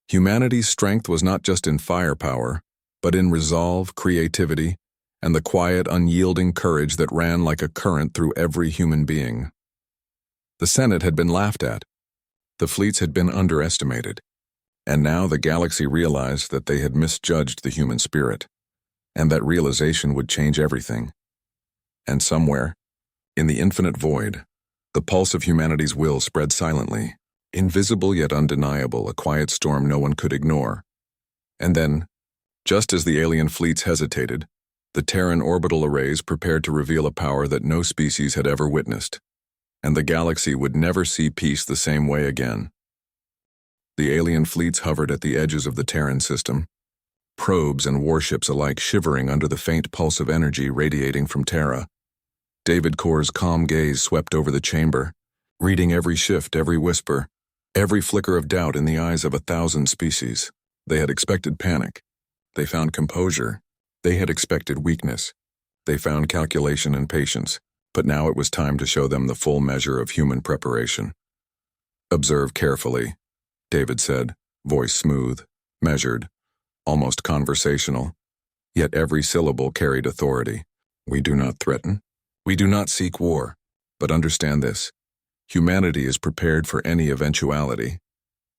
Humanity's strength was not just in firepower, but in resolve, creativity, and the quiet, unyielding courage that ran like a current through every human being. The Senate had been laughed at. The fleets had been underestimated. And now the galaxy realized that they had misjudged the human spirit, and that realization would change everything. And somewhere, in the infinite void, the pulse of humanity's will spread silently, invisible yet undeniable, a quiet storm no one could ignore. And then, just as the alien fleets hesitated, the Terran orbital arrays prepared to reveal a power that no species had ever witnessed, and the galaxy would never see peace the same way again. The alien fleets hovered at the edges of the Terran system, probes and warships alike shivering under the faint pulse of energy radiating from Terra. David Core's calm gaze swept over the chamber, reading every shift, every whisper, every flicker of doubt in the eyes of 1,000 species. They had expected panic. They found composure. They had expected weakness. They found calculation and patience. But now it was time to show them the full measure of human preparation. "Observe carefully," David said, voice smooth, measured, almost conversational. Yet every syllable carried authority. "We do not threaten. We do not seek war. But understand this. Humanity is prepared for any eventuality."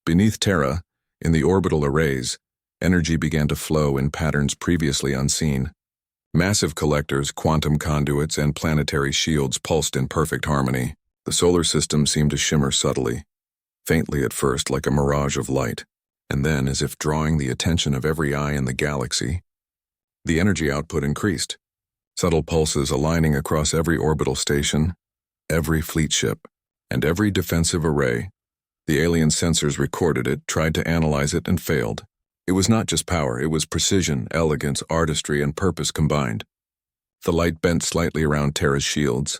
Beneath Terra, in the orbital arrays, energy began to flow in patterns previously unseen. Massive collectors, quantum conduits, and planetary shields pulsed in perfect harmony. The solar system seemed to shimmer subtly, faintly at first like a mirage of light, and then, as if drawing the attention of every eye in the galaxy, the energy output increased. Subtle pulses aligning across every orbital station, every fleet ship, and every defensive array. The alien sensors recorded it, tried to analyze it, and failed. It was not just power, it was precision, elegance, artistry, and purpose combined. The light bent slightly around Terra's shields,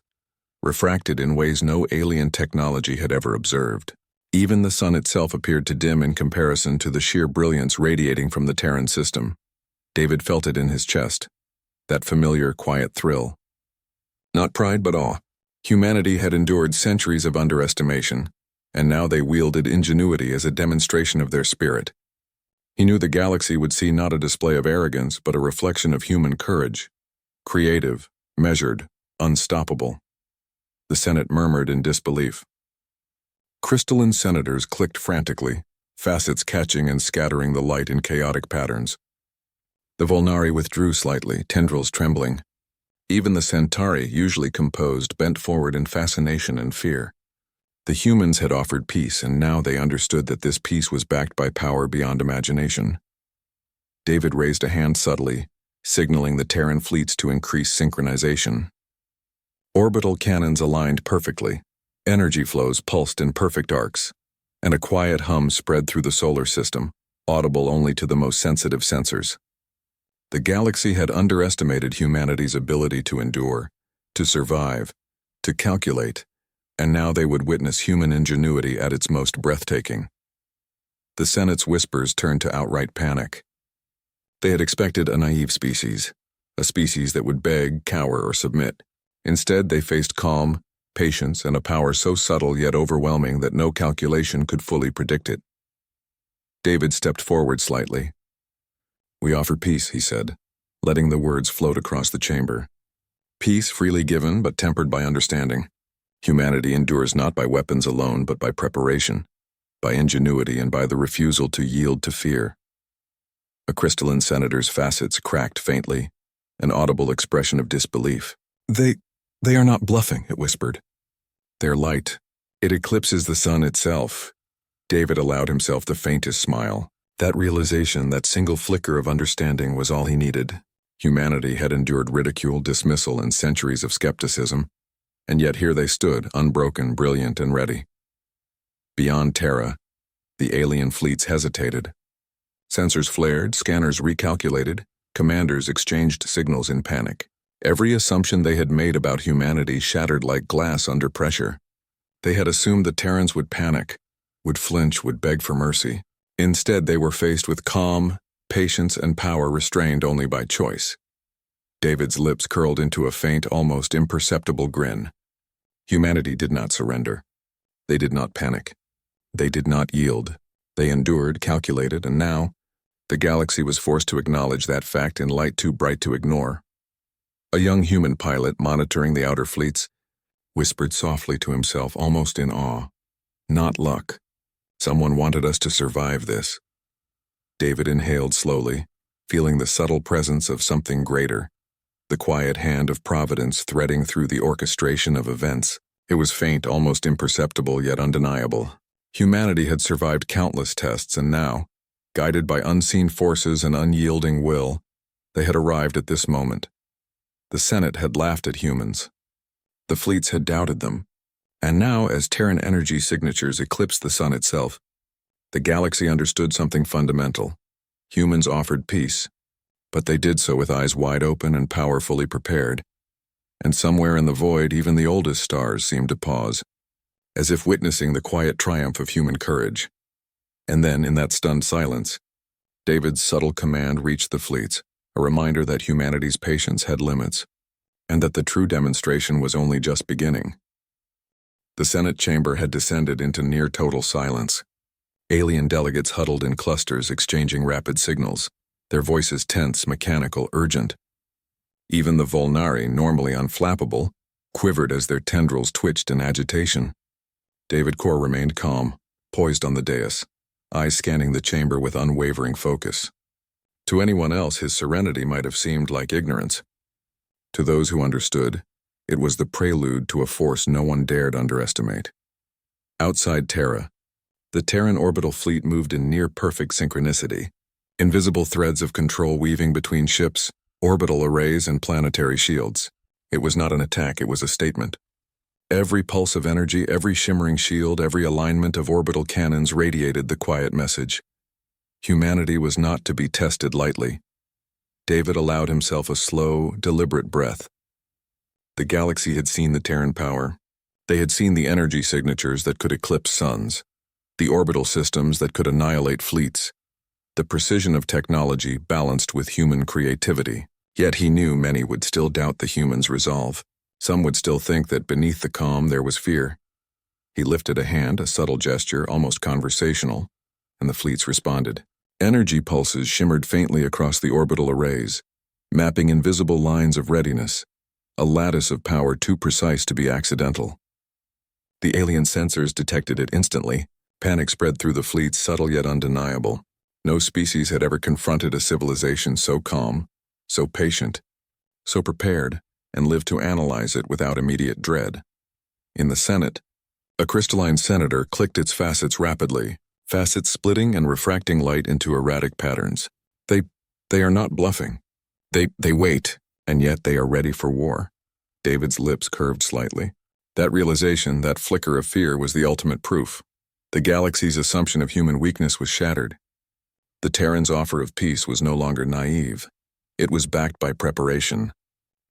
refracted in ways no alien technology had ever observed. Even the sun itself appeared to dim in comparison to the sheer brilliance radiating from the Terran system. David felt it in his chest, that familiar, quiet thrill. Not pride, but awe. Humanity had endured centuries of underestimation, and now they wielded ingenuity as a demonstration of their spirit. He knew the galaxy would see not a display of arrogance, but a reflection of human courage. Creative, measured, unstoppable. The Senate murmured in disbelief. Crystalline senators clicked frantically, facets catching and scattering the light in chaotic patterns. The Volnari withdrew slightly, tendrils trembling. Even the Centauri, usually composed, bent forward in fascination and fear. The humans had offered peace, and now they understood that this peace was backed by power beyond imagination. David raised a hand subtly, signaling the Terran fleets to increase synchronization. Orbital cannons aligned perfectly, energy flows pulsed in perfect arcs, and a quiet hum spread through the solar system, audible only to the most sensitive sensors. The galaxy had underestimated humanity's ability to endure, to survive, to calculate, and now they would witness human ingenuity at its most breathtaking. The Senate's whispers turned to outright panic. They had expected a naive species, a species that would beg, cower, or submit. Instead, they faced calm, patience, and a power so subtle yet overwhelming that no calculation could fully predict it. David stepped forward slightly. "We offer peace," he said, letting the words float across the chamber. "Peace freely given but tempered by understanding. Humanity endures not by weapons alone but by preparation, by ingenuity, and by the refusal to yield to fear." A crystalline senator's facets cracked faintly, an audible expression of disbelief. They are not bluffing," it whispered. "Their light, it eclipses the sun itself." David allowed himself the faintest smile. That realization, that single flicker of understanding, was all he needed. Humanity had endured ridicule, dismissal, and centuries of skepticism, and yet here they stood, unbroken, brilliant, and ready. Beyond Terra, the alien fleets hesitated. Sensors flared, scanners recalculated, commanders exchanged signals in panic. Every assumption they had made about humanity shattered like glass under pressure. They had assumed the Terrans would panic, would flinch, would beg for mercy. Instead, they were faced with calm, patience, and power restrained only by choice. David's lips curled into a faint, almost imperceptible grin. Humanity did not surrender. They did not panic. They did not yield. They endured, calculated, and now, the galaxy was forced to acknowledge that fact in light too bright to ignore. A young human pilot monitoring the outer fleets whispered softly to himself, almost in awe, "Not luck. Someone wanted us to survive this." David inhaled slowly, feeling the subtle presence of something greater, the quiet hand of Providence threading through the orchestration of events. It was faint, almost imperceptible, yet undeniable. Humanity had survived countless tests, and now, guided by unseen forces and unyielding will, they had arrived at this moment. The Senate had laughed at humans. The fleets had doubted them. And now, as Terran energy signatures eclipsed the sun itself, the galaxy understood something fundamental. Humans offered peace, but they did so with eyes wide open and power fully prepared. And somewhere in the void, even the oldest stars seemed to pause, as if witnessing the quiet triumph of human courage. And then, in that stunned silence, David's subtle command reached the fleets, a reminder that humanity's patience had limits, and that the true demonstration was only just beginning. The Senate chamber had descended into near-total silence. Alien delegates huddled in clusters, exchanging rapid signals, their voices tense, mechanical, urgent. Even the Volnari, normally unflappable, quivered as their tendrils twitched in agitation. David Core remained calm, poised on the dais, eyes scanning the chamber with unwavering focus. To anyone else, his serenity might have seemed like ignorance. To those who understood, it was the prelude to a force no one dared underestimate. Outside Terra, the Terran orbital fleet moved in near-perfect synchronicity, invisible threads of control weaving between ships, orbital arrays, and planetary shields. It was not an attack, it was a statement. Every pulse of energy, every shimmering shield, every alignment of orbital cannons radiated the quiet message. Humanity was not to be tested lightly. David allowed himself a slow, deliberate breath. The galaxy had seen the Terran power. They had seen the energy signatures that could eclipse suns, the orbital systems that could annihilate fleets, the precision of technology balanced with human creativity. Yet he knew many would still doubt the humans' resolve. Some would still think that beneath the calm there was fear. He lifted a hand, a subtle gesture, almost conversational, and the fleets responded. Energy pulses shimmered faintly across the orbital arrays, mapping invisible lines of readiness, a lattice of power too precise to be accidental. The alien sensors detected it instantly. Panic spread through the fleets, subtle yet undeniable. No species had ever confronted a civilization so calm, so patient, so prepared, and lived to analyze it without immediate dread. In the Senate, A crystalline senator clicked its facets rapidly, facets splitting and refracting light into erratic patterns. They are not bluffing. They wait, and yet they are ready for war. David's lips curved slightly. That realization, that flicker of fear, was the ultimate proof. The galaxy's assumption of human weakness was shattered. The Terran's offer of peace was no longer naive. It was backed by preparation,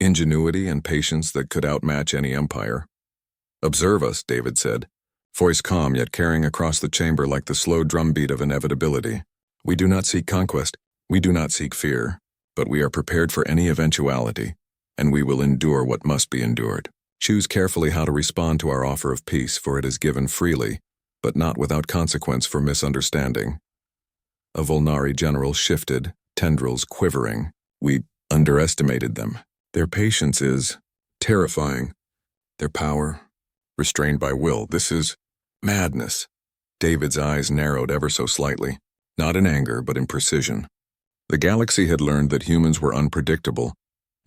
ingenuity, and patience that could outmatch any empire. "Observe us," David said, voice calm yet carrying across the chamber like the slow drumbeat of inevitability. "We do not seek conquest, we do not seek fear, but we are prepared for any eventuality, and we will endure what must be endured. Choose carefully how to respond to our offer of peace, for it is given freely, but not without consequence for misunderstanding." A Volnari general shifted, tendrils quivering. "We underestimated them. Their patience is terrifying. Their power, restrained by will. This is madness." David's eyes narrowed ever so slightly, not in anger but in precision. The galaxy had learned that humans were unpredictable,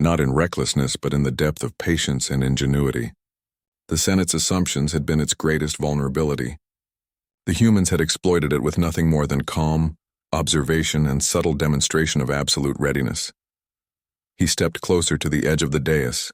not in recklessness but in the depth of patience and ingenuity. The Senate's assumptions had been its greatest vulnerability. The humans had exploited it with nothing more than calm, observation, and subtle demonstration of absolute readiness. He stepped closer to the edge of the dais,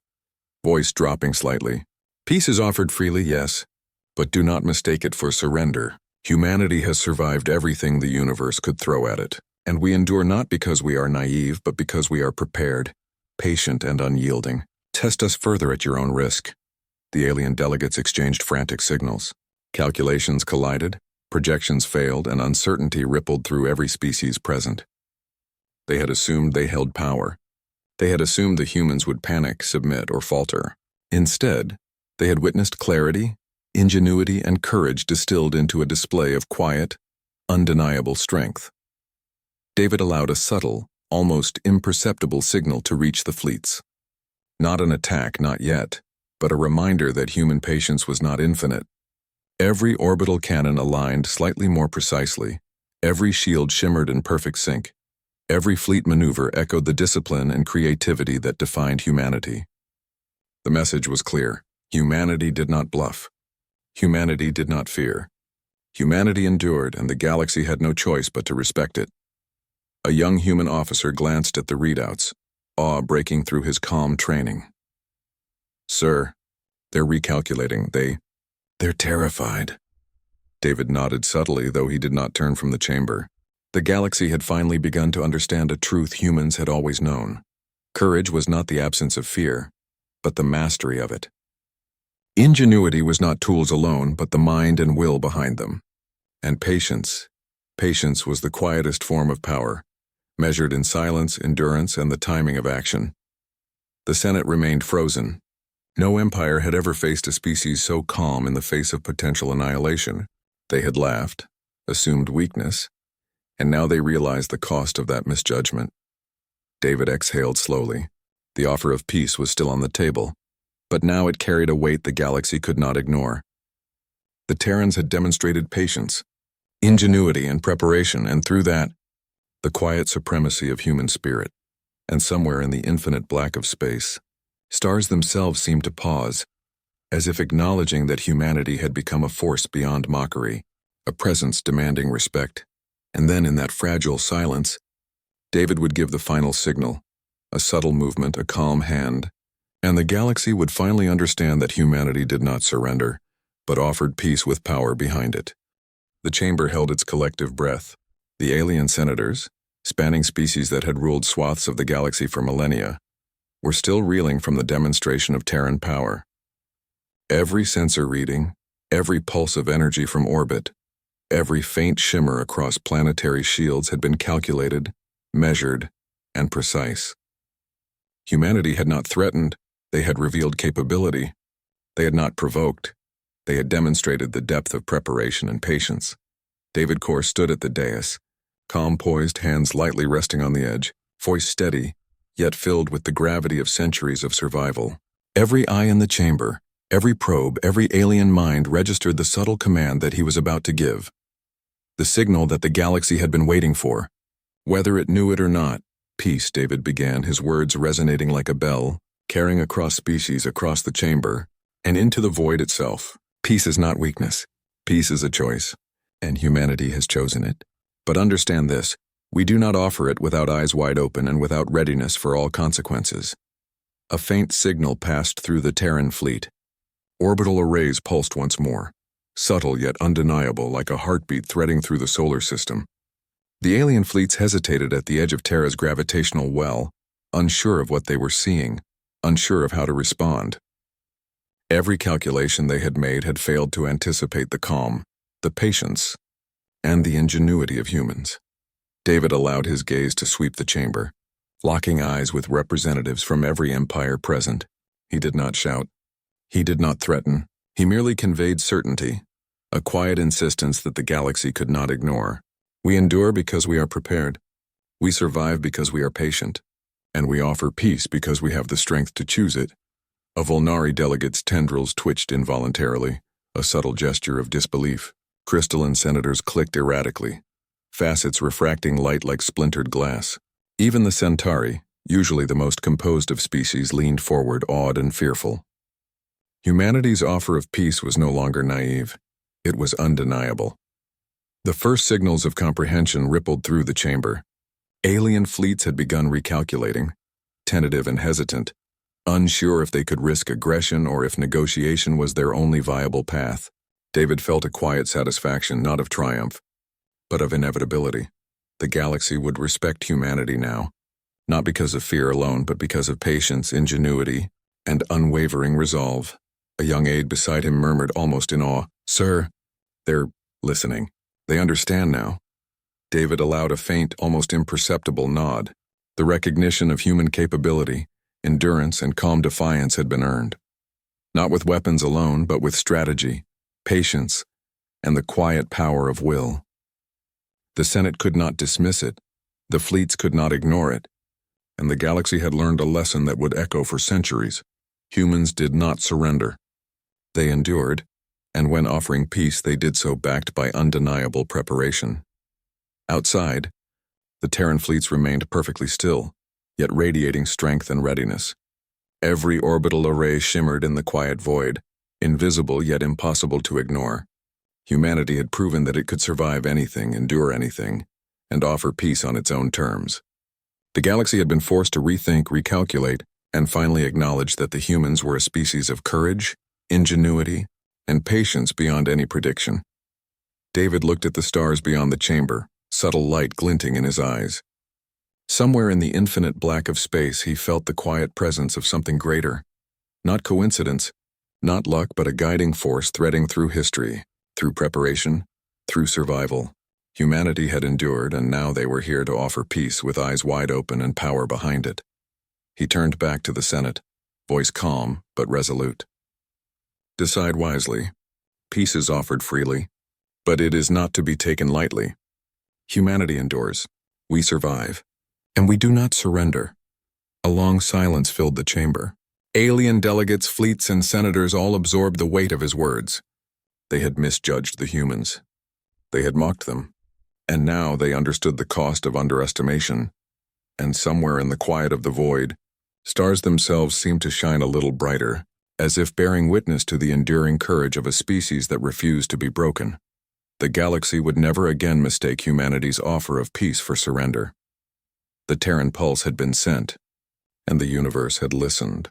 voice dropping slightly. "Peace is offered freely, yes, but do not mistake it for surrender. Humanity has survived everything the universe could throw at it, and we endure not because we are naive, but because we are prepared, patient, and unyielding. Test us further at your own risk." The alien delegates exchanged frantic signals. Calculations collided, projections failed, and uncertainty rippled through every species present. They had assumed they held power. They had assumed the humans would panic, submit, or falter. Instead, they had witnessed clarity, ingenuity, and courage distilled into a display of quiet, undeniable strength. David allowed a subtle, almost imperceptible signal to reach the fleets. Not an attack, not yet, but a reminder that human patience was not infinite. Every orbital cannon aligned slightly more precisely. Every shield shimmered in perfect sync. Every fleet maneuver echoed the discipline and creativity that defined humanity. The message was clear. Humanity did not bluff. Humanity did not fear. Humanity endured, and the galaxy had no choice but to respect it. A young human officer glanced at the readouts, awe breaking through his calm training. "Sir, they're recalculating. They're terrified." David nodded subtly, though he did not turn from the chamber. The galaxy had finally begun to understand a truth humans had always known. Courage was not the absence of fear, but the mastery of it. Ingenuity was not tools alone, but the mind and will behind them. And patience was the quietest form of power, measured in silence, endurance, and the timing of action. The Senate remained frozen. No empire had ever faced a species so calm in the face of potential annihilation. They had laughed, assumed weakness, and now they realized the cost of that misjudgment. David exhaled slowly. The offer of peace was still on the table, but now it carried a weight the galaxy could not ignore. The Terrans had demonstrated patience, ingenuity, and preparation, and through that, the quiet supremacy of human spirit. And somewhere in the infinite black of space, stars themselves seemed to pause, as if acknowledging that humanity had become a force beyond mockery, a presence demanding respect. And then in that fragile silence, David would give the final signal, a subtle movement, a calm hand, and the galaxy would finally understand that humanity did not surrender, but offered peace with power behind it. The chamber held its collective breath. The alien senators, spanning species that had ruled swaths of the galaxy for millennia, were still reeling from the demonstration of Terran power. Every sensor reading, every pulse of energy from orbit, every faint shimmer across planetary shields had been calculated, measured, and precise. Humanity had not threatened, they had revealed capability. They had not provoked, they had demonstrated the depth of preparation and patience. David Core stood at the dais, calm poised, hands lightly resting on the edge, voice steady, yet filled with the gravity of centuries of survival. Every eye in the chamber, every probe, every alien mind registered the subtle command that he was about to give. The signal that the galaxy had been waiting for. Whether it knew it or not, peace, David began, his words resonating like a bell, carrying across species, across the chamber, and into the void itself. Peace is not weakness. Peace is a choice, and humanity has chosen it. But understand this, we do not offer it without eyes wide open and without readiness for all consequences. A faint signal passed through the Terran fleet. Orbital arrays pulsed once more, subtle yet undeniable like a heartbeat threading through the solar system. The alien fleets hesitated at the edge of Terra's gravitational well, unsure of what they were seeing, unsure of how to respond. Every calculation they had made had failed to anticipate the calm, the patience, and the ingenuity of humans. David allowed his gaze to sweep the chamber, locking eyes with representatives from every empire present. He did not shout. He did not threaten. He merely conveyed certainty, a quiet insistence that the galaxy could not ignore. We endure because we are prepared. We survive because we are patient. And we offer peace because we have the strength to choose it. A Volnari delegate's tendrils twitched involuntarily, a subtle gesture of disbelief. Crystalline senators clicked erratically, facets refracting light like splintered glass. Even the Centauri, usually the most composed of species, leaned forward, awed and fearful. Humanity's offer of peace was no longer naive. It was undeniable. The first signals of comprehension rippled through the chamber. Alien fleets had begun recalculating, tentative and hesitant, unsure if they could risk aggression or if negotiation was their only viable path. David felt a quiet satisfaction, not of triumph, but of inevitability. The galaxy would respect humanity now, not because of fear alone, but because of patience, ingenuity, and unwavering resolve. A young aide beside him murmured almost in awe, "Sir, they're listening. They understand now." David allowed a faint, almost imperceptible nod. The recognition of human capability, endurance, and calm defiance had been earned. Not with weapons alone, but with strategy, patience, and the quiet power of will. The Senate could not dismiss it, the fleets could not ignore it, and the galaxy had learned a lesson that would echo for centuries. Humans did not surrender. They endured, and when offering peace they did so backed by undeniable preparation. Outside, the Terran fleets remained perfectly still, yet radiating strength and readiness. Every orbital array shimmered in the quiet void, invisible yet impossible to ignore. Humanity had proven that it could survive anything, endure anything, and offer peace on its own terms. The galaxy had been forced to rethink, recalculate, and finally acknowledge that the humans were a species of courage, ingenuity, and patience beyond any prediction. David looked at the stars beyond the chamber, subtle light glinting in his eyes. Somewhere in the infinite black of space he felt the quiet presence of something greater. Not coincidence, not luck, but a guiding force threading through history, through preparation, through survival. Humanity had endured, and now they were here to offer peace with eyes wide open and power behind it. He turned back to the Senate, voice calm but resolute. Decide wisely. Peace is offered freely, but it is not to be taken lightly. Humanity endures. We survive. And we do not surrender. A long silence filled the chamber. Alien delegates, fleets, and senators all absorbed the weight of his words. They had misjudged the humans. They had mocked them. And now they understood the cost of underestimation. And somewhere in the quiet of the void, stars themselves seemed to shine a little brighter, as if bearing witness to the enduring courage of a species that refused to be broken. The galaxy would never again mistake humanity's offer of peace for surrender. The Terran pulse had been sent, and the universe had listened.